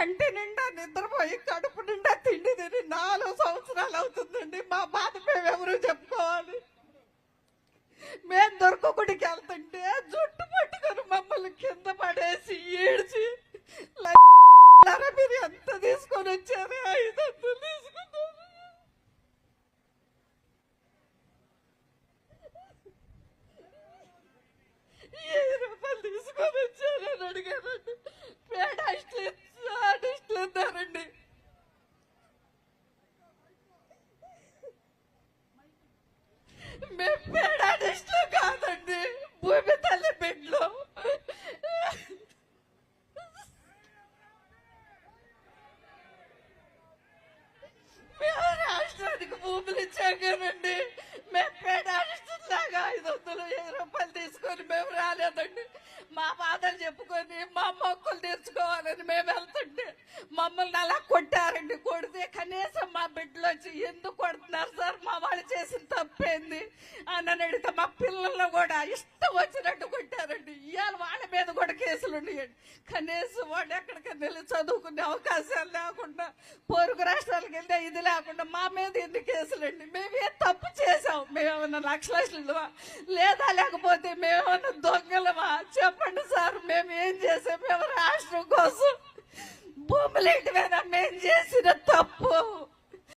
కంటి నిండా నిద్రపోయి కడుపు నిండా తిండి తిని 4 సంవత్సరాలు అవుతుందండి. మా బాధ మేమెవరు చెప్పుకోవాలి? మేము దొరకకుడికి వెళ్తుంటే జుట్టు పట్టుకొని మమ్మల్ని కింద పడేసి ఈడ్చి మీరు ఎంత తీసుకొని వచ్చారు? 500 తీసుకున్నారు. 1000 రూపాయలు తీసుకొని వచ్చారని అడిగారండి. పేడ ఇష్టలు అన్నారండి. మేము పేడ ఇష్టలు కాదండి, భూమి తల్లి బిడ్డలు. మేము రాష్ట్రానికి భూములు ఇచ్చాకనండి. మేము పేడ ఇష్టలాగా 500 రూపాయలు తీసుకొని మేము రాలేదండి. మా బాధలు చెప్పుకొని మా మొక్కులు తీర్చుకోవాలని మేము వెళ్తుంటే మమ్మల్ని అలా కొట్టారండి. కొడితే కనీసం మా బిడ్డలు వచ్చి ఎందుకు కొడుతున్నారు సార్, మా వాళ్ళు చేసిన తప్పేంది అని అడిగితే మా పిల్లల్లో కూడా ఇష్టం వచ్చినట్టు కొట్టారండి. ఇవాళ వాళ్ళ మీద కూడా కేసులు ఉన్నాయండి. కనీసం వాడు ఎక్కడికైనా వెళ్ళి చదువుకునే అవకాశాలు లేకుండా, పొరుగు రాష్ట్రాలకు వెళ్తే ఇది లేకుండా మా మీద ఎన్ని కేసులండి. మేమేం తప్పు చేసాం? మేమేమన్నా లక్షలు లేదా, లేకపోతే మేమేమన్నా దొంగలమా? చెప్పండి సార్, మేము ఏం చేసాం? మేము రాష్ట్రం కోసం భూములు ఇంటివైనా మేము చేసిన తప్పు